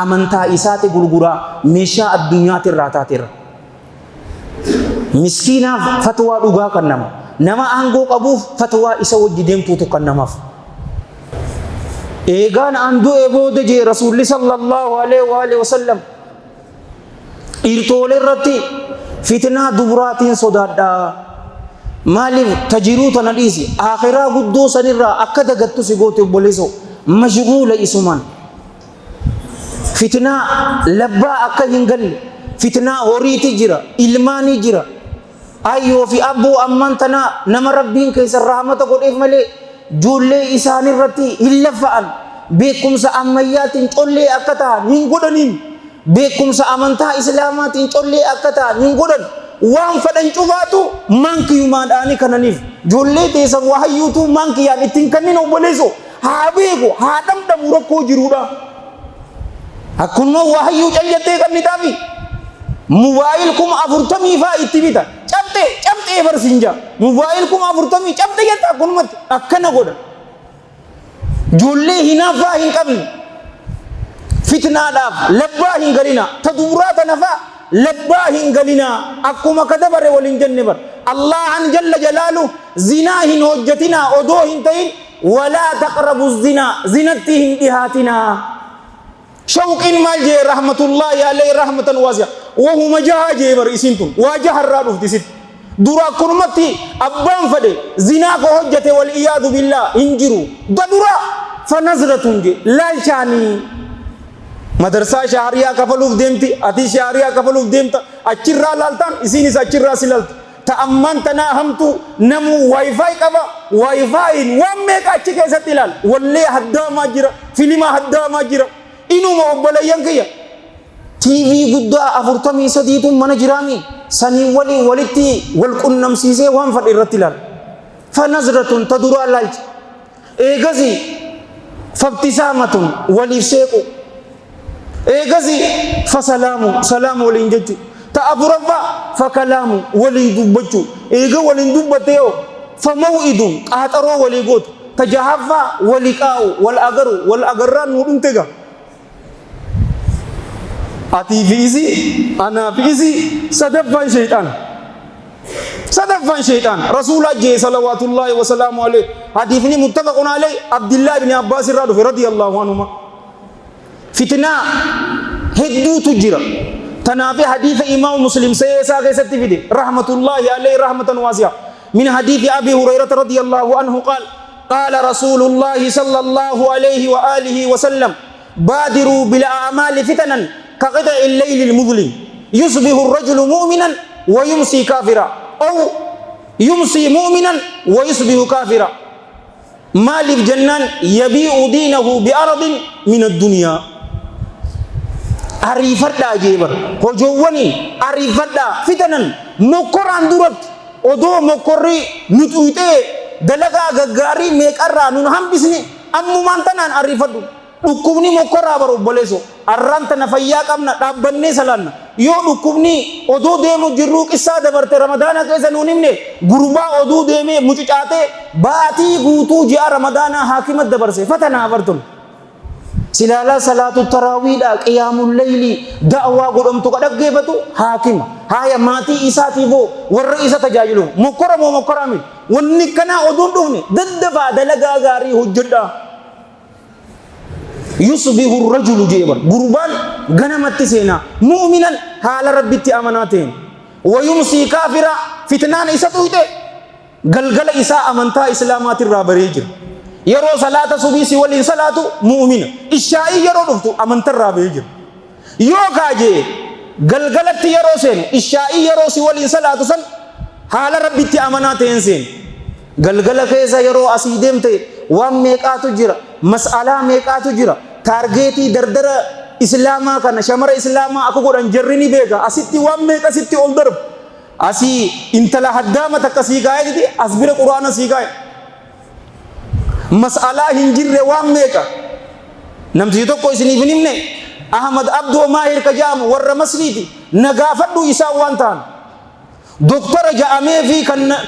amantaa isaati gurguraa meeshaa addunyaati irraa taateera. Miskiinaaf fatwaa dhugaa kan nama aangoo qabuuf fatwaa isa wajji deemtuutu kan namaaf. Eegaan an du'e booda jee Rasuulli sallallahu alaihi wasallam dhiirtoolee irratti fitnaa dubraatiin sodaadhaa. Maaliif tajiruu tana dhiisi akhiraa guddoo sanirraa akka dagattu si goote obboleessoo mashguula isumaan. Fitnaa labbaa akka hin galle fitnaa horiiti jira ilmaanii jira. Ayyoo fi abboo amman tanaa nama rabbiin keessa rahmata godheef malee ijoollee isaanirratti hin laffa'an. Beekumsa ammayyaatiin collee akka ta'an hin godhaniin. Beekumsa amantaa islaamaatiin collee akka ta'an hin godhan. Waan fadhan cufaatu maankiyumaadhaani kananiif ijoollee teessan wahayyuutu maankiyaan ittiin kanniin obboleessoo haa beeku haa dhamdhamu rakkoo jiruudha. Akkuma wahayyuu callatee kannitaafi mobaayil 40,000 fa'aa itti bita cabxee barsiinja mobaayil 40,000 cabxee jetta akkanumatti akkana godha. Ijoollee hinaaffaa hin qabne fitnaadhaaf labbaa hin galina ta duburaa tana fa'aa labbaa hin galina akkuma kadabare waliin jenne bar Allahan jalla jalaalu zinaa hin hojjatina odoo hin ta'in walaa taqrabu zinatti hin dhihaatina. Shawqiin maal jee rahmatullahi alayhi rahmatan waasi'a wahuma jahaa jee bar isintun waa jaharraa dhufti sitti dura akkanumatti abbaan fadhe zinaa ko hojjate wal iyaadu billah hin jiru dadura fanazratun je laalchaanii madarsaa shahariyaa kafaluuf deemti ati shahariyaa kafaluuf deemta achirraa laaltaan isinis achirraa si laalta ta'amman tanaa hamtu namu wifi qaba wifiin waan meeqa achi keessatti ilaal wallee haddaamaa jira filima haddaamaa jira inuma obboleeyyan kiyya TV guddaa 43 mana jiraami sanii walitti wal qunnamsiisee waan fadhe irratti ilaal fanazratun taduraa laalchi eegasi fabtisaamatun waliif seequ eegasi salaamu waliin jechu ta'afuraffa fakalaamu waliin dubbachuu eega waliin dubbatee famaw'idun qaaxaroo walii gootu tajahaffa waliqaa'u wal agarraan nu dhumtega ati fi isi ana fi isi sadaffan shaytaan rasuula jee salawatullahi wa salaamu alayhi hadithni muttafaqun alayhi Abdullah ibn Abbas radiyallahu anhuma. Fitnaa hedduutu jira tanaafi haditha Imam Muslim seesaa keessatti fide rahmatullahi alayhi rahmatan waasi'a min hadithi Abi Hurairah radiyallahu anhu qala Rasulullahi sallallahu alayhi wa alihi wa sallam badiru bil a'mali fitanan كقطع الليل المظلم يصبح الرجل مؤمنا ويمسي كافرا أو يمسي مؤمنا ويصبح كافرا مالك جنان يبيع دينه بأرض من الدنيا أريفت أجيبر هجواني أريفت فتنا مقران درت odoo mokorri nutuute dalagaa gaggaarii meeqarraa nun hambisni ammumaan tanaan arrifadhu dhukkubni mokorraa baru obboleeso arraan tana fayyaa qabna dhaabbannee salaanna yoo dhukkubni odoo deemu jirruu qissaa dabarte ramadaana keessa nuun himne gurbaa oduu deemee mucucaatee baatii guutuu ji'a ramadaanaa haakimat dabarse fatanaa abartun silala salatu tarawiidha qiyamul layli da'waa godhamtu kadhaggeeffatu haakima haya maatii isaatiifoo warra isa tajaajilu mokorami wanni kana oduun dhufne daddafaa dalagaa gaarii hojjedha yusbihu ar-rajulu jeebar gurbaan ganamatti seena mu'minan haala rabbitti amanaateen wa yumsi kaafira fitnaan isa tuute galgala isaa amantaa islaamaatirraa baree jira yeroo salaata subiisi waliin salaatu mu'mina ishaa'ii yeroo dhuftu amantarraa bahee jira yoo kaajee galgalatti yeroo seenu ishaa'ii yeroo si waliin salaatu san haala rabbitti amanaa ta'een seen galgala keessa yeroo asii deemte waan meeqaatu jira mas'alaa meeqaatu jira taargeetii dardara islaamaa kana shamara islaamaa akka godhan jarrini beeka asitti waan meeqa sitti ol darbu asii intala haddaama takka sii kaayeti as bira quraana sii kaayeti mas'ala hinjirre waan meeqa namti tokko isiniif himne Ahmad Abdou Mahir Kajam warra masriiti nagaafadhu isaa waan ta'an doktora ja'amee fi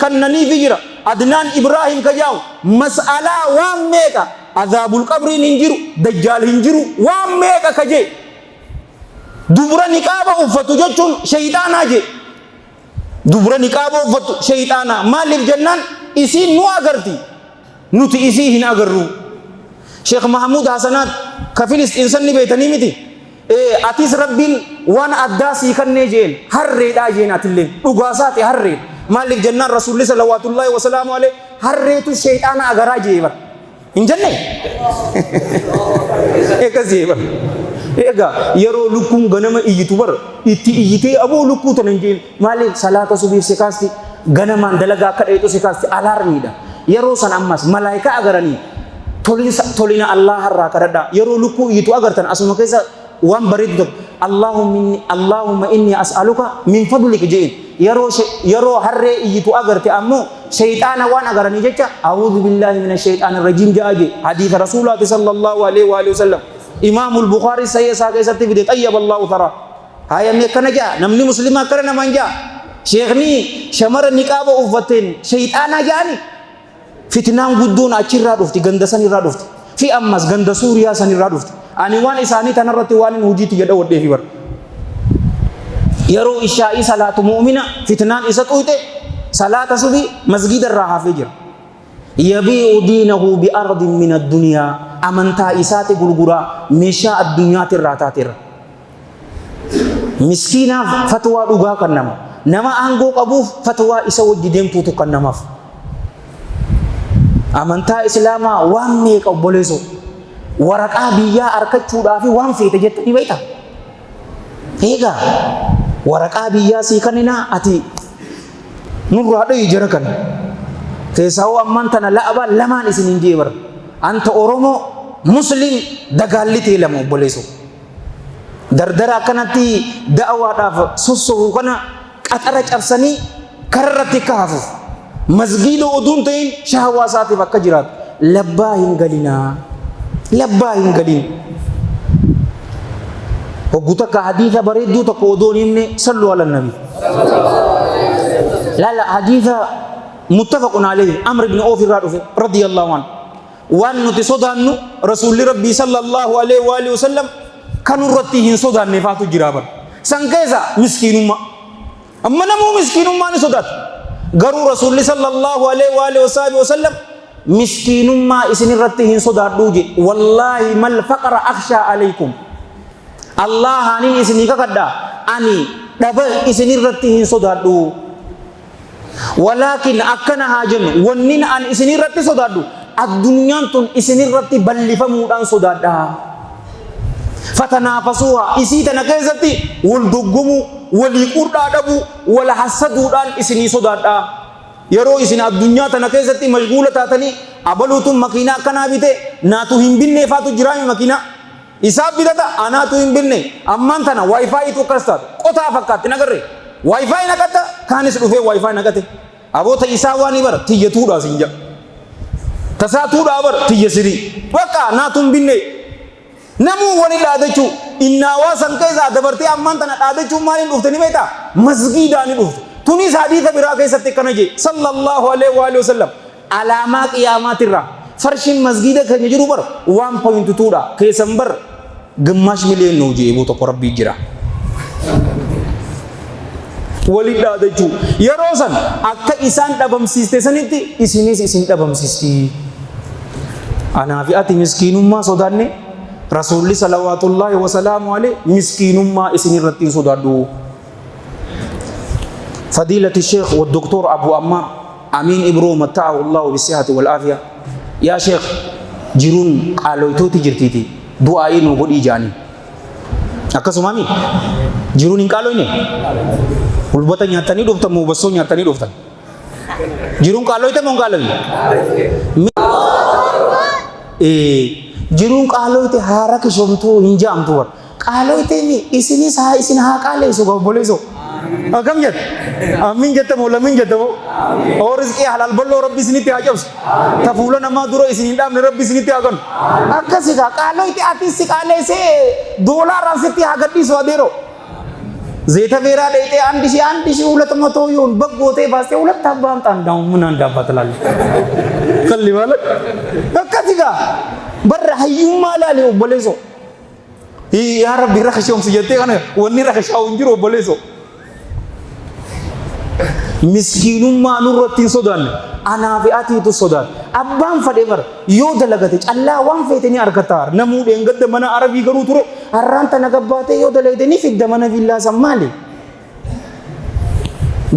kannanii fi jira Adnan Ibrahim Kajam mas'ala waan meeqa azabul qabri hinjiru dajjal hinjiru waan meeqa kaje dubra niqaaba uffatu jechuun shayxaanaa je. Dubra niqaaba uffatu shayxaanaa maaliif jennaan isiin nu agarti nuti isii hin agarru. Sheekh Mahamud Hasanaat ka Filistiin sanni beeytanii miti. Atis rabbiin waan addaa sii kannee jeen harreedhaa jeen atillee dhugaasaati harree. Maaliif jennaan rasuulli salawaatullaahi wasalaamu alayhi harreetu shayxaana agaraa jee bar. Hin jenne? Eegas jee bar. Egaa yeroo lukkuun ganama iyyitu bar itti iyyitee aboo lukkuu tana hin jeen maaliif salaata subiif si kaasti ganamaan dalagaa akka dheetu si kaasti alaarmiidha. Yeroo san ammas malaayikaa agaranii tolina Allah harraa kadhadhaa yeroo lukkuu iyyitu agartan asuma keessa waan bareedu Allahumma inni as'aluka min fadlika jeen yeroo harree iyyitu agarte ammoo shayxaana waan agaranii jecha a'uudhu billahi minash shayxaanir rajiim jaaje hadiisa rasuulaati sallallahu alaihi wa alihi wasallam imaamul Bukhari sahih isaa keessatti fide xayyaballahu tara hayamee kana jaa namni muslimaa kana namaan jaa sheekni shamara niqaaba uffateen shayxaana jaani fitnaan guddoon achirraa dhufti ganda sanirraa dhufti fi ammas ganda Suuriyaa sanirraa dhufti ani waan isaanii tanarratti waan hin hujiitti jedha wadheefi bar yeroo ishaa'ii salaatu mu'mina fitnaan isa xuuxe salaata subii masgida irraa hafee jira yabi'u diinahu bi'ardin min ad-dunyaa amantaa isaati gurguraa meeshaa addunyaati irraa taateera miskiinaaf fatwaa dhugaa kan nama aangoo qabuuf fatwaa isa wajji deemtuutu kan namaaf amantaa islaamaa waan meeqa obboleeso waraqaa biyyaa argachuudhaaf waan feete jettanii beekta eegaa waraqaa biyyaa sii kanninaa ati nurraa dhayi jara kan keessaa amman tana la'aba lamaan isinin jee bara anta Oromoo Muslim dagaallitee lama obboleeso dardara akkanatti da'awaadhaaf sossobu kana qaxara cabsanii kararratti kaafuuf masgiida oduun ta'in shahawaa isaatiif akka jiraatu labbaa hin galinaa labbaa hin galin hoggu takka hadiisa bareedduu tokko odoon himne sallu ala nabi lala hadiisa muttafaqun alayhi Amr ibn Awf irraa dhufe radiyallahu anhu waan nuti sodaannu rasuulli rabbii sallallahu alaihi wa alihi wasallam kan irratti hin sodaanne faatu jira bar san keessa miskiinummaa amma namuu miskiinummaa ni sodaata garuu rasuulli sallallahu alaihi wa alihi wasallam miskiinummaa isin irratti hin sodaadhuu je wallaahi mal faqra akhsha alaykum Allahanin isinii kakadha ani dhaba isin irratti hin sodaadhu walakin akkana haa jennu wannin an isin irratti sodaadhu addunyaan tun isin irratti ballifamuudhaan sodaadha fatanaafasuha isii tana keessatti wal doggomuu walii qurdhaa dhabuu wal hasaduudhaan isinii sodaadha yeroo isin addunyaa tana keessatti mashguula taatanii abaluutu makiinaa akkanaa bite naatu hin binne faatu jiraami makiinaa isaa bitata anaatu hin binne ammaan tana waayifaayitu akkas taatu qotaa fakkaatti nagarre waayifaayi naqatta kaanis dhufee waayifaayi naqate aboota isaa waan bara tiyyatuudhaa sin jedha tasaatuudhaa bara tiyya sirii bakka naatu hin binne namuu wani dhaadachuu innaawaa san keessaa dabartee ammaan tana dhaadachuun maaliin dhufte ni beektaa masgiidaa ni dhufte tunis hadiisa biraa keessatti kana je sallallahu alaihi wa alihi wasallam alaamaa qiyaamaatirraa farshin masgiida keenya jiru bar 1.2 dha keessan bar ግማሽ ሚሊዮን ነው je ebo tokko rabbi jira wali dhaadachuu yeroo san akka isaan dhabamsiiste sanitti isinis isin dhabamsiisti anaa fi ati miskiinummaa sodaanne rasuulli salawaatullaahi wa salaamu alayhi miskiinummaa isin irratti hin sodaadhu فضيلة الشيخ والدكتور أبو أمام أمين إبرو متعه الله بالصحة والعافية يا شيخ جرون قالوا توتي جرتيتي دعائي نقول إيجاني أكسمامي جرون قالوا إني ولبتا نياتني دوفتا مبسو نياتني دوفتا جرون قالوا إني مون قالوا جرون قالوا إني هارك شمتو إنجام توار قالوا إني إسني سها إسن ها قالوا إسو قبولي إسو Agam jat, amin jat mo, lamin jat mo. Or iski halal bollo Rabbi sini tiada jauh. Tafula nama duro isini dam Rabbi sini tiada kan. Akka sih kalau itu artis sih kalau se dolar asih tiada di swadero. Zeta vera dete andi si ulat mo to yun baggote pasti ulat tabam tandang menanda batalal. Kali balak. Akka sih berhayu malali boleh so. yaa rabbi rakashoomsi jettee kana wanni rakashaa'u hin jiru obboleessoo. Miskiinummaa nurratti hin sodaanne anaa fi atiitu sodaanne abbaan fadhee bara yoo dalagate callaa waan feete ni argata. Namuu dheengadda mana arabii garuu ture har'aan tana gabbaatee yoo dalagate ni fidda mana villaa san maali?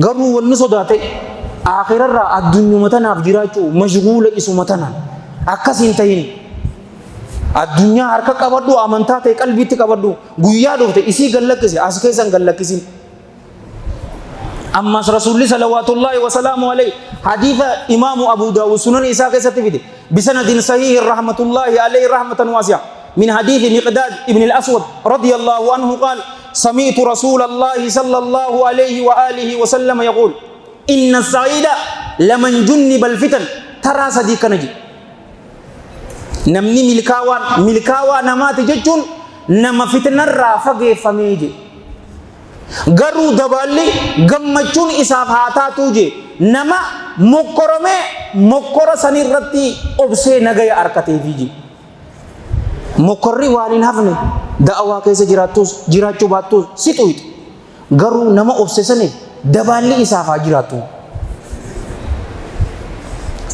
Garuu wanni sodaate akhirarraa addunyuma tanaaf jiraachuu mashguula isuma tanaan akkasiin ta'in addunyaa harka qabadhu amantaa ta'e qalbiitti qabadhu guyyaa dhufte isii gallakkise as keessan gallakkisin. Ammas Rasulullah salawatullahi wa salamu alayhi haditha Imam Abu Dawud sunan Isa keessatti fide bisanadin sahih rahmatullahi alayhi rahmatan wasi'a min hadith Miqdad ibn al-Aswad radiyallahu anhu qala sami'tu Rasulullah sallallahu alayhi wa alihi wa sallam yaqul inna as-sa'ida laman junniba al-fitan tara sadiqan ji namni milkaawaa namaati jechuun nama fitnarraa fageeffamee je garuu dabaalli gammachuun isaaf haa taatu je nama mokkora sanirratti obsee nagaya arkateefi je mokkorri waan hin hafne da'awaa keessa jiraachuu baattus si xuyxu garuu nama obse saniif dabaalli isaaf haa jiraatu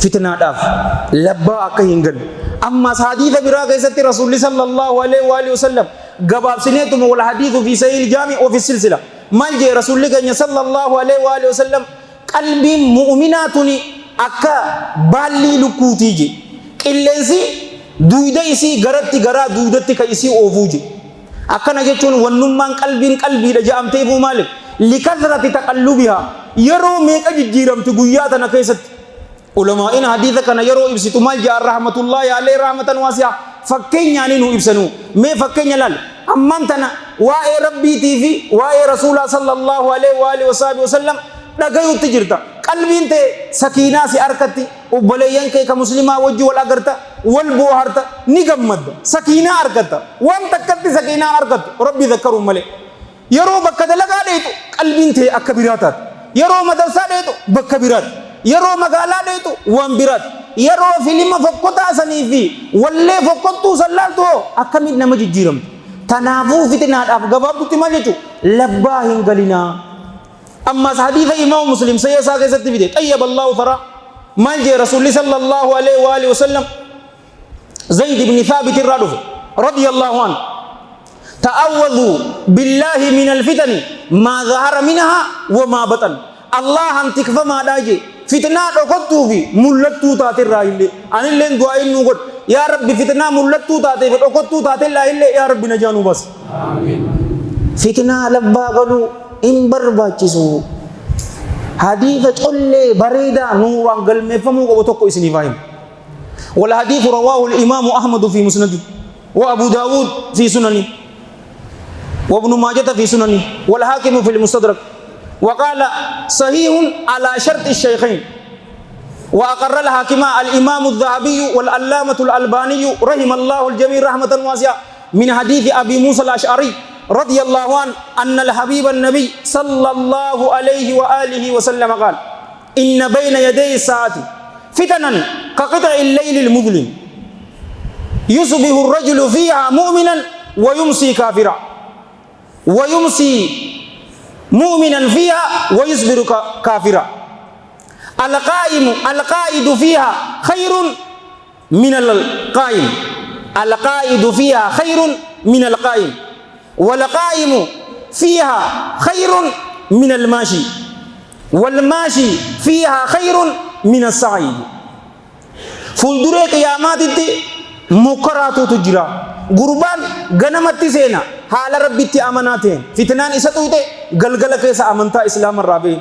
fitnaadhaaf labbaa akka hin galle. أما حديث براءة كيست رسول الله صلى الله عليه وآله وسلم قباب سنيتم والحديث في سهيل الجامع وفي السلسلة ما جاء رسول الله صلى الله عليه وآله وسلم قلبي مؤمناتني أكا بالي لكوتيجي إلنسي دويدايسي غرتي غرا دويدتي كيسي أوفوجي أكا نجتون ونمان قلبي لجام تيفو مالك لكثرة تقلبها يرو ميكا جيرم تقوياتنا كيست ulama in haditha kana yeroo ibsitu mal jaar rahmatullahi alayhi rahmatan wasi'a fakkeenya ni nu ibsanu me fakkeenya lal ammantana waa'ee rabbiitii fi waa'ee rasuula sallallahu alayhi wa alihi wasallam dhagayutti jirta qalbiin te sakiinaa si arkatti obboleeyyan kee ka muslimaa wajji wal agarta wal booharta ni gammadda sakiinaa argatta waan takkatti sakiinaa argattu rabbi dhakkaru male yeroo bakka dalagaa dheetu qalbiin te akka biraataat yeroo madarsaa dheetu bakka biraat yeroo magaalaa dheetu waan biraat yeroo filima fokkotaa sanii fi wallee fokkottuu sallaaltu akkamiin nama jijjiiramtu tanaafuu fitnaadhaaf gabaabdutti maal jechu labbaa hin galinaa. Ammas hadiisa Imam Muslim sayyasaa keessatti fide xayyaba Allahu fara maal jee Rasulli sallallahu alayhi wa alihi wasallam Zayd ibn Thabit irraa dhufe radiyallahu anhu ta'awwadhu billahi min alfitani ma dhahara minha wa ma batan Allah tikfamaadhaa je fitnaa dhokottuu fi mul'attuu taate irraa illee anilleen du'aa inni godhe yaa rabbi fitnaa mul'attuu taatee fi dhokottuu taate irraa illee yaa rabbi najaanuu bas. Fitnaa labbaa galuu hin barbaachisu. Hadiisa collee bareedaa nuuraan galmeeffamuu qabu tokko isiniif haa himu. والحديث رواه الإمام أحمد في مسنده وأبو داود في سننه وابن ماجة في سننه والحاكم في المستدرك وقال صحيح على شرط الشيخين وأقر الحاكم الإمام الذهبي والعلامة الألباني رحم الله الجميع رحمة واسعة من حديث أبي موسى الأشعري رضي الله عنه أن الحبيب النبي صلى الله عليه وآله وسلم قال إن بين يدي الساعة فتنا كقطع الليل المظلم يصبح الرجل فيها مؤمنا ويمسي كافرا ويمسي مؤمنا فيها ويصبر كافرا القائد فيها خير من القائم القائد فيها خير من القائم والقائم فيها خير من الماشي والماشي فيها خير من السعيد فولدري قيامات مكراتو تجرا غربان غنمتي سينا حال ربيتي اماناتين فتنان اسطويته غلغل كيس امنتا اسلام الرابي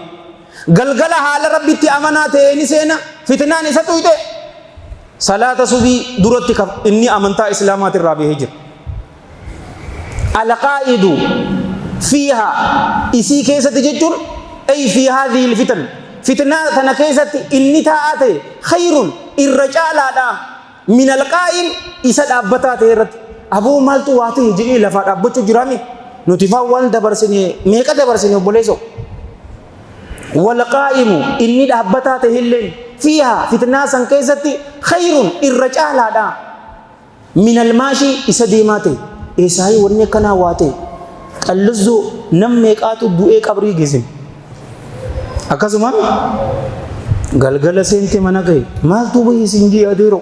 غلغل حال ربيتي اماناتين سينا فتنان اسطويته صلاه صبي درتي اني امنتا اسلامات الرابي هجر القائد فيها اسي كيس تججر اي في هذه الفتن فتنة تنكيست إني تاعته خير الرجال هذا من القائم إسد أبتات هرت أبو مالتو واته جي لفات أبتو جرامي نتفا وان دبرسني ميكا دبرسني بوليسو والقائم إني أبتات هلين فيها فتنة تنكيست خير الرجال هذا من الماشي إسديماته eesaayi wanni akkanaa waate qallizzoo nam meeqaatu du'ee qabrii geessin. Akkasuma galgala seente mana gahe maaltu bahiisin jee adeero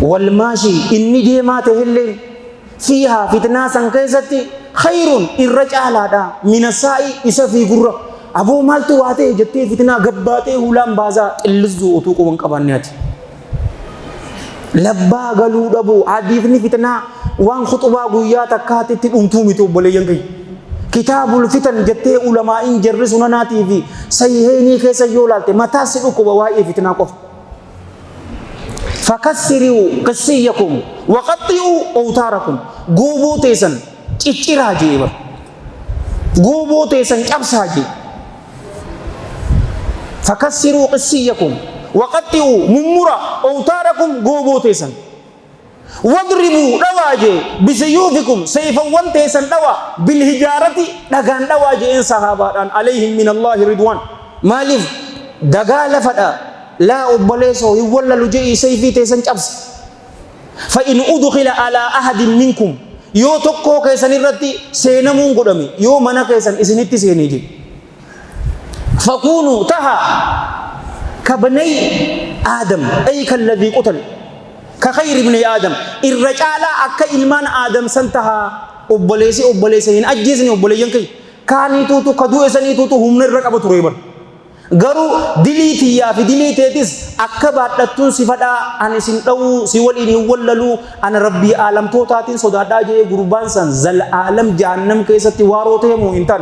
walmaashi inni deemaa tahilleen fiihaa fitnaa san keessatti khayrun irra caalaadha minasaa'i isa fi gurra aboo maaltu waate jettee fitnaa gabbaatee hulaan baasaa xillizzuu utuu quban qabanneeti. Labbaa galuu dhabu hadiifni fitnaa waan khuxubaa guyyaa takkaatitti dhumtuu miti obboleeyyan kee. Kitaabul fitan jettee ulamaa'iin jarri sunanaatii fi sayiheenii keessa yoo laalte mataa si dhukkuba waa'ee fitnaa qofa. Fakassiruu qissiyyakum waqaxxi'uu awtaarakum gooboo teessan cicciraa jee bar gooboo teessan cabsaa jee. Fakassiruu qissiyyakum waqaxxi'uu mummura awtaarakum gooboo teessan. واضربوا دواجه بسيوفكم سيفا وانتيسا دوا بالهجارة دغان دواجه إن صحابة عليهم من الله رضوان مالف دغال فدا لا أبليسو يولا لجئي سيفي تيسا جبس فإن أدخل على أحد منكم يو تقو كيسان الرتي سينمون قدامي يو منا كيسان إسنتي سينيجي فكونوا تها كبني آدم أي كالذي قتل كخير ابن آدم الرجال أكا إلمان آدم سنتها أبليسي هن أجيزني أبليين كي كاني توتو كدو إساني توتو هم نرق أبو تريبر غرو دليتي يا في دليتيتس أكا باتلتون سفدا أنا سنتو سيوليني وللو أنا ربي عالم توتاتين صدادا جي غربان سن زل عالم جهنم كيسا تواروته مو انتان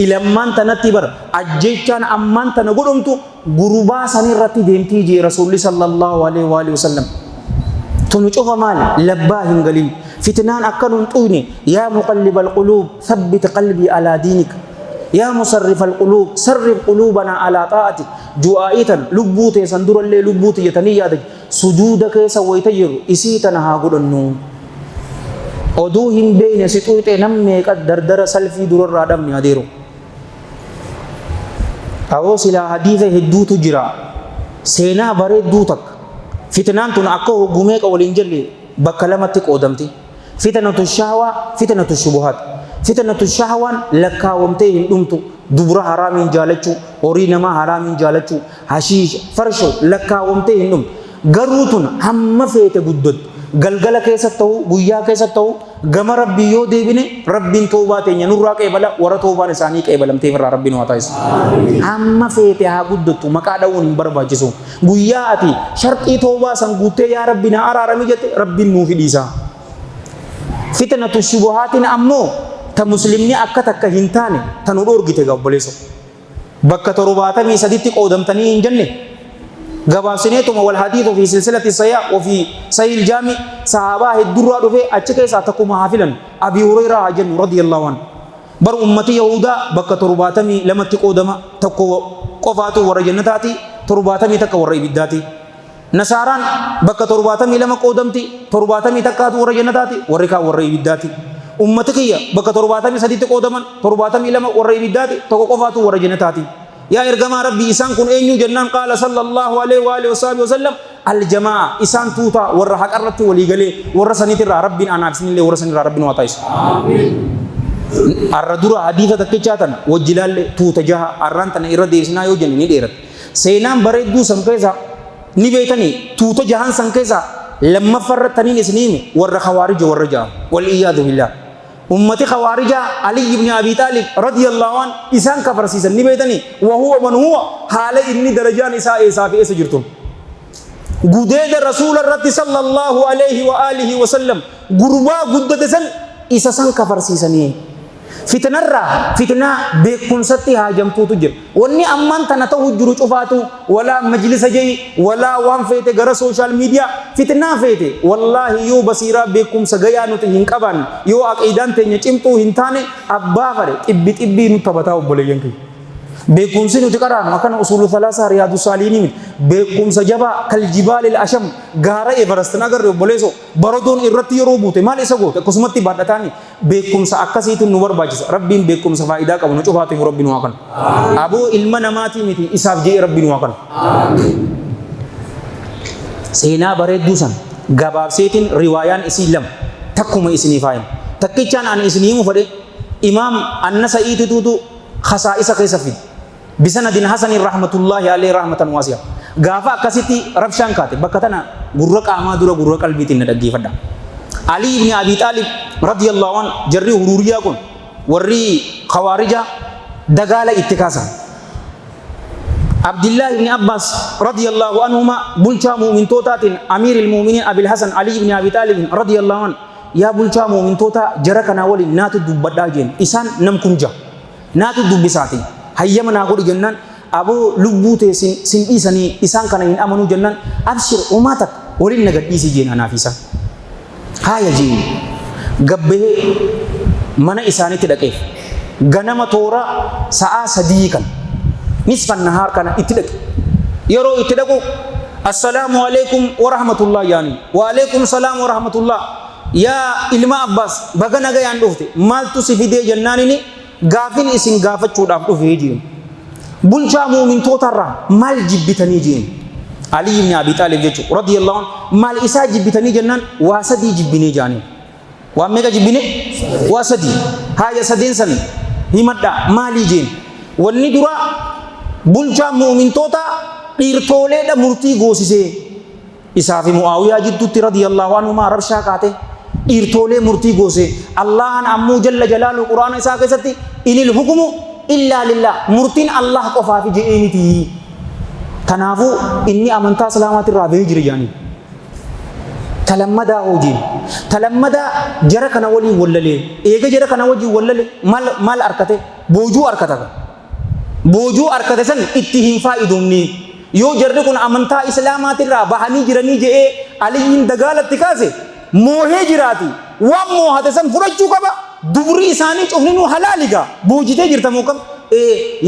إلمان تنتبر أجيشان أمان تنقلمتو غربا سني رتي ديمتي جي رسول صلى الله عليه وآله وسلم تنجوف مال لباهن قليل فتنان أكنون طوني يا مقلب القلوب ثبت قلبي على دينك يا مصرف القلوب صرف قلوبنا على طاعتك جوائتا لبوتي سندور اللي لبوتي يتنيادك سجودك سويتير إسيتنا هاقود النوم أدوهم بين ستويت نمي قد دردر سلفي درر رادم ياديرو أو سلا حديثة هدو تجرى سينا بريد دوتك فتنان تون أكو غوميك والإنجلي بكلمتك أودمتي فتنة الشهوة فتنة الشبهات فتنة الشهوة لكا ومتي هندومتو دبر حرام جالچو أورينما حرام جالچو حشيش فرشو لكا ومتي هندوم غروتون هم فيت غدد galgala keessa ta'u guyyaa keessa ta'u gama rabbii yoo deebine rabbiin toobaa teenya nurraa qeebala warra toobaan isaanii qeebalamtee irraa rabbiin waa taasisu amma feete haa guddattu maqaa dha'uun hin barbaachisu guyyaa ati sharqii toobaa san guuttee yaa rabbi na araarami jette rabbiin nuuf hidhiisa fitnatu shubuhaatiin ammoo ta muslimni akka takka hin taane tanu dhorgite gabboleeso bakka 73 qoodamtanii hin jenne gabaabsineetuma wal hadiithu fi silsilati sayyaa wa fi sahih al-jami sahaba heddurraa dhufe achi keessa takkuma haafilan abi hurayra jennu radiyallahu anhu bar ummati yahuda bakka 72 qoodama takko qofaatu warra jannataati 70 takka warra ibiddaati nasaaran bakka 72 qoodamti 70 takkaatu warra jannataati warri ka warra ibiddaati ummati kiyya bakka 73 qoodaman 72 warra ibiddaati tokko qofaatu warra jannataati يا إرجما ربي إسان كن أينو جنان قال صلى الله عليه وآله وسلم الجماعة إسان توتا ورحك أرتي وليجلي ورسني ترى ربي أنا بسني لي ورسني ربي نواتايس الردورة حديثة تكيشاتنا وجلال توتا جها أرانتنا إرادي إسنا يوجن نديرت سينام بريدو سنكيزا نبيتني توتا جهان سنكيزا لما فرتني نسنيمي ورخوارج ورجا والإياذ بالله ummati khawarija Ali ibn Abi Talib radiyallahu an isan kafar sisan ni betani wa huwa man huwa hala inni darajan isa isa fi isa jirtum gudeeda rasul rabbi sallallahu alayhi wa alihi wa sallam gurba guddate san isa san kafar sisani fitnarra fitna beekunsatti haajamtuutu jira wanni amman tana ta'u jiru cufaatu wala majlisa jay wala waan feete gara social media fitna feete wallahi yo basira beekumsa gayaa nuti hin qaban yo aqidan teenya cimtuu hin taane abbaa fare xibbi nu tabataa obboleeyyan kee beekumsi nuti qaraan akana usulu thalatha riyadu salihin beekumsa jaba kal jibal al asham gaara everest nagarre obboleeso barodon irratti yero buute maal isa goote kusumatti badhatani beekumsa akkasiitu nu barbaachisa rabbiin beekumsa faayidaa qabu nu cufaatu rabbiin waa kan abu ilma namaati miti isaaf jee rabbiin waa kan seenaa bareedduu san gabaabseetiin riwaayaan isii lama takkuma isinii faayin takkichaan ani isinii himu fedhe imaam An-Nasa'iitutu khasaa'isa keessa fide bisanadin hasanin rahmatullahi alayhi rahmatan waasi'a gaafa akkasitti rabshaan kaate bakka tana gurra qaamaa dura gurra qalbiitiin na dhaggeeffadha. Ali ibn Abi Talib radiyallahu an jarri hururiyaa kun warri khawaarija dagaala itti kaasan. Abdullah ibn Abbas radiyallahu anhuma bulchaa mu'mintootatiin Amiiril Mu'miniin Abil Hasan Ali ibn Abi Talib radiyallahu an yaa bulchaa mu'mintoota jara kanaa waliin naatu dubbadhaa jeen isaan nam kunja naatu dubbisaati hayyama naa godhi jennaan aboo lubbuu ta'e sin dhiisanii isaan kana hin amanuu jennaan abshir uumaa takka waliin na gadhiisii jeen anaaf isa haaya jeen gabbee mana isaanitti dhaqeef ganama toora sa'aa 3 kan nisfan nahaar kana itti dhaqe yeroo itti dhaqu assalaamu alaykum wa rahmatullah yaani wa alaykum salaam wa rahmatullah yaa ilma Abbas baga nagayaan dhufte maaltu si fidee jennaanini gaafin isin gaafachuudhaaf dhufee jeen bulchaa mu'mintootarraa maal jibbitanii jeen Ali ibn Abi Talib jechuudha radiyallahu anhu maal isaa jibbitanii jennaan waa 3 jibbinee jaanii waa meeqa jibbine waa 3 haaya 3 san himadha maalii jeen wanni dura bulchaa mu'mintoota dhiirtooleedha murtii goosisee isaa fi Mu'aawiyaa jidduutti radiyallahu anhumaa rabshaa kaate dhiirtoolee murtii goosee Allahan ammoo jalla jalaalu quraana isaa keessatti inil hukumu illaa lillah murtiin Allah qofaafi je'ee miti kanaafuu inni amantaa islaamaatirraa bahee jira jaanii talammadaa hojiin talammadaa jara kana waliin wallalee eega jara kana wajjin wallalee maal arkate boojuu arkata boojuu arkate san itti hin faayiduumni yoo jarri kun amantaa islaamaatirraa bahanii jiranii je'ee Aliyyiin dagaalatti kaase moohee jiraati waan moohate san fudhachuu qaba dubri isaanii cufninuu halaaliga boojitee jirta moo kam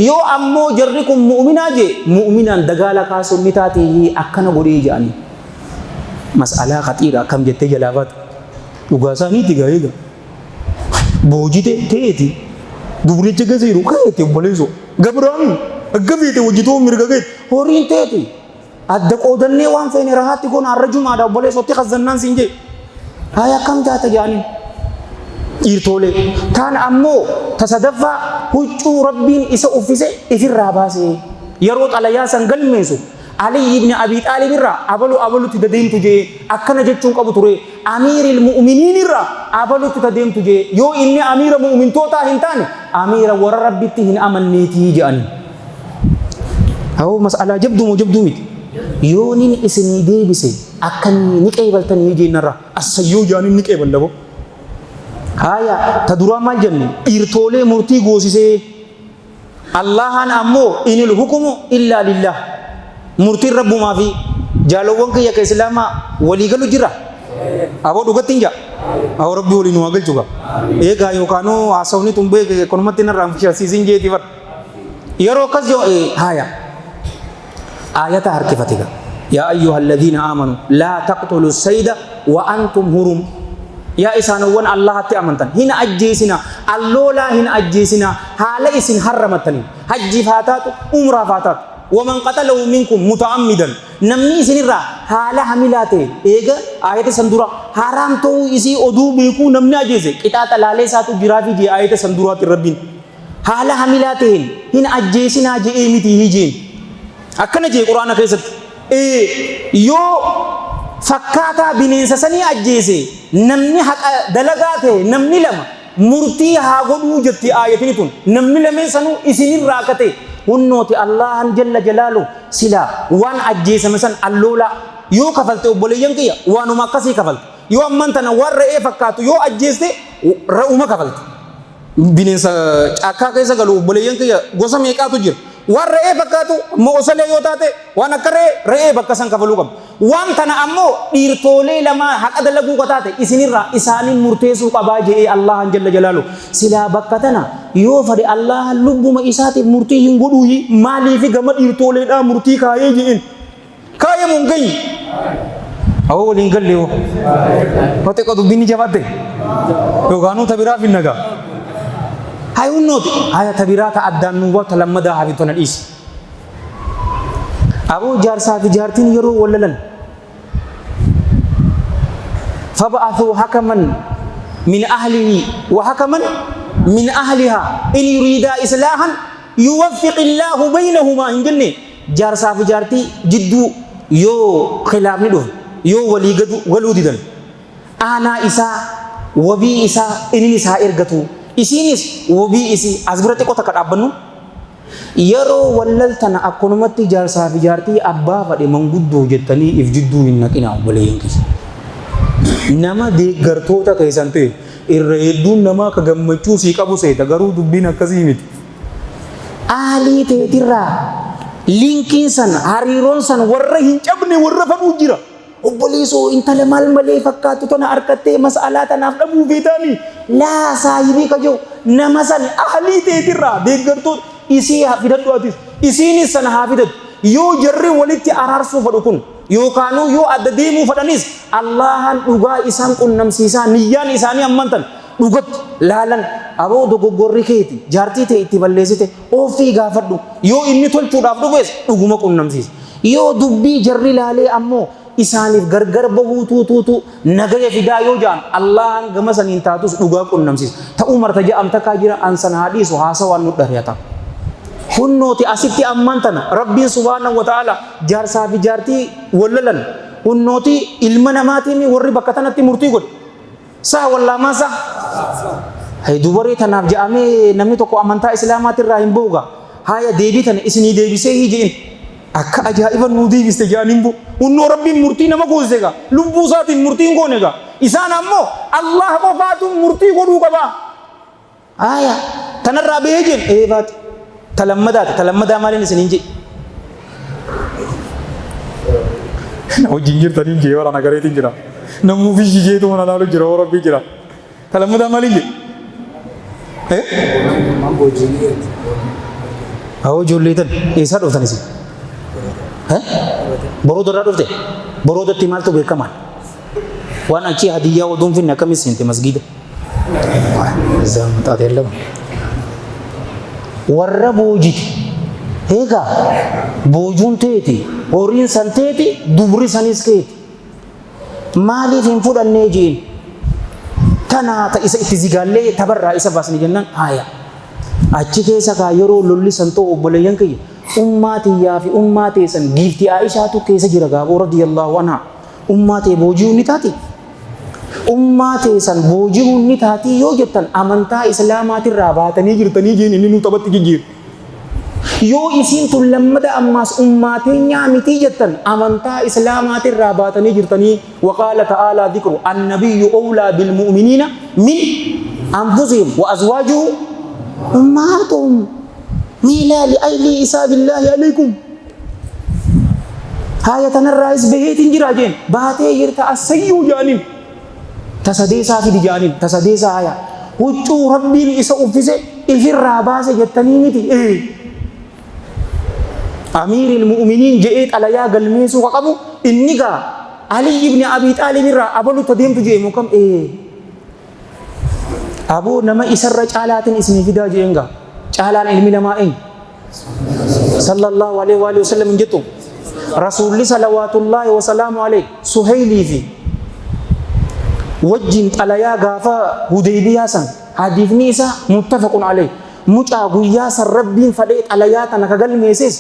yoo ammoo jarri kun mu'minaa je mu'minaan dagaala kaasuun ni taate akkana godhee jedhanii mas'alaa khatiira kam jettee jalaafaatu dhugaa isaaniitti gaa'eega boojite teeti dubricha gazeeru kaayete obboleeso gabraan aggabeete hojjetoo mirga geet horiin teeti adda qoodannee waan feene rahaatti kun har'a jumaadha obboleesootti khazannaan siin jee haya kam taata jaaniin dhiirtoolee taan ammoo tasadaffaa huccuu rabbiin isa uffise ifirraa baase yeroo xalayaa san galmeessu Ali ibn Abi Talib irraa abalutti dadeemtu jee akkana jechuun qabu ture Amiiril Mu'miniin irraa abalutti dadeemtu jee yoo inni amiira mu'mintootaa hin taane amiira warra rabbitti hin amanneetii jedhani hawoo mas'alaa jabduu miti yoo nin isinii deebise akkanii ni qeebaltanii jeennarra assayyoo jaaniin ni qeeballabo haya ta duraa maal jenne dhiirtoolee murtii goosisee Allahan ammoo inil hukumu illaa lillah murtiin rabbumaa fi jaalowwan kiyya ka islaamaa walii galu jira aboo dhugatti hin jaa aboo rabbi waliin waa galchuga eegaa yookaanuu haasawni tumbee konumatti narraan fishasiisin jeeti bar yeroo akkas joo haya ayata harkifatiga yaa ayyuha alladhiina aamanuu laa taqtulu sayda wa antum hurum yaa isaanowwan Allahatti amantan hin ajjeesina alloolaa hin ajjeesina haala isin harramattanii hajjiif haa taatu umraaf haa taatu ومن قتله منكم متعمدا نمني سنرا حالا حملاته ايغا آيات سندورا حرام تو اسی ادو بيكو نمني اجيزه قطعه لالے ساتو جرافي دي آيات سندورات ربين حالا حملاته هن اجيسنا جي ايمتي هيجين اكنا جي قران كيست يو فكاتا بنين سسني اجيسه نمني حق دلغاته نمني لما مرتي ها غدو جتي آياتني تون نمني لمن سنو اسني راكته hunnooti Allahan jalla jalaalu sila waan ajjeesame san alloola yoo kafalte obboleeyyan kiyya waanuma akkasii kafalte yoo amman tana waan re'ee fakkaatu yoo ajjeeste ra'uma kafalte bineensa caakkaa keessa galu obboleeyyan kiyya gosa meeqaatu jira waan re'ee fakkaatu moosalee yoo taate waan akka re'ee bakka san kafaluu qabu waan tana ammoo dhiirtoolee lama haqa dalaguu qataate isinirraa isaaniin murteessuu qabaa jedhee Allahan jalla jalaalu silaa bakka tana yoo fade Allahan lubbuma isaatiif murtii hin godhuuyi maaliifi gama dhiirtooleedhaa murtii kaayee jedheen kaayee mun gayyi awoo waliin galle yoo hote qotu binni jabaatte yookaanuu tabiraa finnagaa hay hunnooti haya tabiraa ta addaan nuubaa ta lammadaa hafitona dhiisi aboo jaarsaa fi jaartiin yeroo wallalan فبعثوا حكما من أهله وحكما من أهلها إن يريدا إصلاحا يوفق الله بينهما إن جنة جارسا في جارتي جدو يو خلاف ندو يو ولودي دل أنا إسا وبي إسا إني إسا إرغتو إسينيس وبي إسي أزبرتي كو تكت أبنو يرو وللتنا أكونمتي جارسا في جارتي أبا فدي منغدو جتني إف جدو إنك إنا أبليين كيس nama deeggartoota keessan ta'e irra hedduun nama ka gammachuu sii qabu seeta garuu dubbiin akkasii miti. Aalii teetirraa linkiin san hariiroon san warra hin cabne warra fadhuu jira. Obboleessoo intala maal malee fakkaatu tana harkattee mas'alaa tanaaf dhabuu beektaanii laa saayibii ka jiru nama san aalii teetirraa deeggartoota isii fidadhu atis isiinis sana haa fidadhu yoo jarri walitti araarsuu fadhu kun yookaanuu yoo adda deemuu fadhanis Allahan dhugaa isaan qunnamsiisaa niyyaan isaanii ammantan dhugatti laalan aboo dogoggorri keeti jaartii ta'e itti balleessite ofii gaafadhu yoo inni tolchuudhaaf dhufes dhuguma qunnamsiisa yoo dubbii jarri laalee ammoo isaaniif gargar bahuu tuutuutu nagaya fidaa yoo jaan Allahan gama saniin taatus dhugaa qunnamsiisa ta'uu marta ja'amta kaa jira ansan haadhiisu haasawaan nu dhariyata hunnooti asitti ammantana rabbiin subhaanahu wa ta'ala jaarsaa fi jaartii wallalan hunnooti ilma namaatiin warri bakka tanatti murtii godhe saa wallaa maasa hay dubarii tanaaf ja'amee namni tokko amantaa islaamaatirraa hin bu'uga haya deebii tana isinii deebisee hijiin akka ajaa'iba nuu deebiste ja'aniin bu'u hunnoo rabbiin murtii nama goosega lubbuu isaatiin murtiin goonega isaan ammoo Allah qofaatu murtii godhuu qaba haya tanarraa bahee jeen eebaati talammadaa maaliin isiniin jedhe wajjin jirtaniin jee wara nagareetiin jira namuu fi jeetu mana laalu jira rabbii jira talammadaa maaliin jedhe hawoo ijoollee tan eessaa dhuftan isin boroodarraa dhufte boroodatti maaltu beekamaan waan achi hadiyyaa oduun finne akkamis seente masgiida zaamtaatee lama warra boojiti eegaa boojuun teeti horiin san teeti dubri sanis keeti maaliif hin fudhannee jeen tanaa ta isa itti zigaallee tabarraa isa baasni jennaan haya achi keessa kaa yeroo lolli san ta'u obboleeyyan kiyya ummaatiyyaa fi ummaatee san giiftii Aishaatu keessa jira gaaboo radiyallahu anhaa ummaatee boojii ni taati ummaatee san boojii ni taati yoo jettan amantaa islaamaatirraa baatanii jirtanii jeen inni nu taphatti jijjiiru yoo isiin tun lammada ammaas ummaatee nyaamitii jettan amantaa islaamaatirraa baatanii jirtanii waqaala ta'aalaa dhikru annabiyyu awlaa bilmu'miniina min anfusihim wa azwaajuhu ummaatuhum miilaa li'aylii isaa billaahi alaykum haya tanarraas baheetiin jira jeen baatee jirta assayyuu jaaniin tasadeesaa fidi jaaniin tasadeesaa haya huccuu rabbiin isa uffise ifirraa baase jettanii miti أمير المؤمنين جئت على يا قلميس وقبو النجا علي بن أبي طالب را أبلو تديم تجي مكم أبو نما إسرج على اسمه فدا جينغا على علم لما صلى الله عليه وآله وسلم جتو رسول الله صلوات الله وسلام عليه سهيلي في وجنت على يا غافا هديبيا سن حديث نيسا متفق عليه مجا غيا سر ربين فديت على يا تنكغل ميسس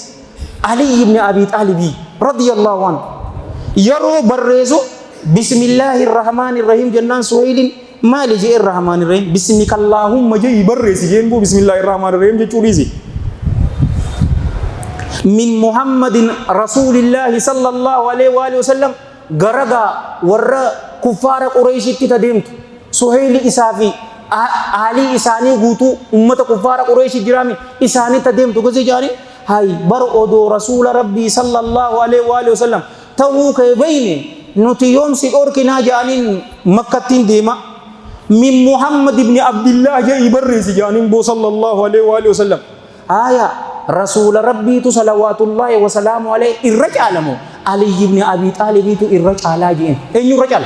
علي بن أبي طالب رضي الله عنه يرو برزو بسم الله الرحمن الرحيم جنان سهيل ما لجئ الرحمن الرحيم بسمك اللهم جي برز جنبو بسم الله الرحمن الرحيم جتوريزي من محمد رسول الله صلى الله عليه وآله وسلم غرغا ور كفار قريش تدمت سهيل إسافي علي إساني غوتو أمة كفار قريش جرامي إساني تدمت غزي جاري هاي برؤدو رسول ربي صلى الله عليه وآله وسلم تو كيبيني نتي يوم سيقور كنا جانين مكة ديما من محمد بن عبد الله جاي برز جانين بو صلى الله عليه وآله وسلم آية رسول ربي صلوات الله وسلام عليه الرجال مو علي بن أبي طالب الرجال جين أين الرجال؟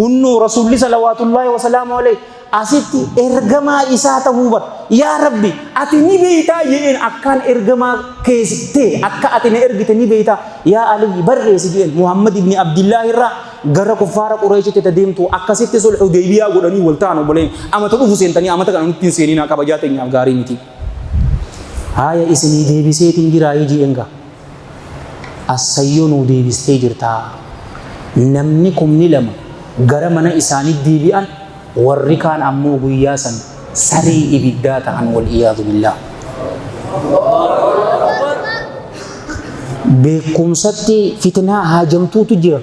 إنه رسول الله صلوات الله وسلام عليه asitti ergamaa isaa ta'uu bar yaa rabbi ati ni beeytaa jedheen akkaan ergamaa keessite akka ati na ergite ni beeytaa yaa Ali barreessi jedheen Muhammad ibn Abdillah irraa gara kuffaara Qurayshitti deemtu akkasitti sulh Hudaybiyaa godhanii wal ta'an obboleen amata dhufu seentanii amata kana nutti seenina kabajaa teenyaaf gaarii miti haya isinii deebiseetiin jiraa jedheenga asayyoon deebistee jirtaa namni kumni lama gara mana isaanii deebi'an warri kaan ammoo guyyaa san sarii ibiddaa ta'an wal iyaadu billah beekumsatti fitnaa haajamtuutu jira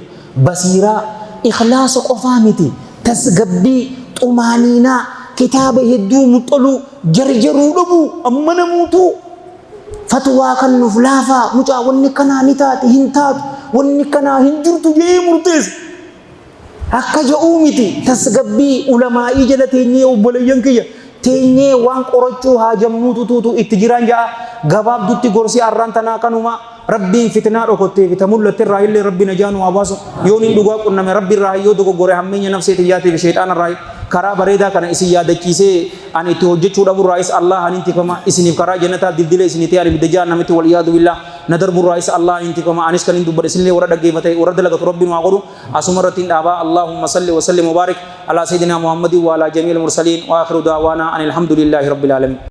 basiiraa ikhlaasa qofaa miti tasgabbii xumaaniinaa kitaaba hedduu muxaluu jarjaruu dhabuu amma namuutu fatwaa kan nuuf laafaa mucaa wanni kanaa ni taate hin taatu wanni kanaa hin jirtu jee murteessa akka ja'uu miti tasgabbii ulamaa'ii jala teenyee obboleeyyan kiyya teenyee waan qorachuu haajamnuutu tuutu itti jiran ja'a gabaabdutti gorsi arraan tanaa kanuma rabbiin fitnaa dhokottee fita mul'atti irraa illee rabbi najaanu abaasu yoon hin dhugaa qunname rabbi irraa yoo dogoggore hammeenya nafseeti yaatiif sheexaan irraa karaa bareedaa kana isin yaadachiisee ani itti hojjechuu dhabuurraayis Allah anin tikama isiniif karaa jannataa dildila isinitee ani bidda jahannamitti wal iyaadu billah nadarburraayis Allah anin tikama anis kan hin dubbadhe isinillee warra dhaggeeffate warra dalagatu rabbiin waa godhu asuma irrattiin dhaabaa Allahumma salli wa sallim wa barik ala sayyidina Muhammadin wa ala jamiil mursaliin wa akhiru da'waana anil hamdulillahi rabbil alamin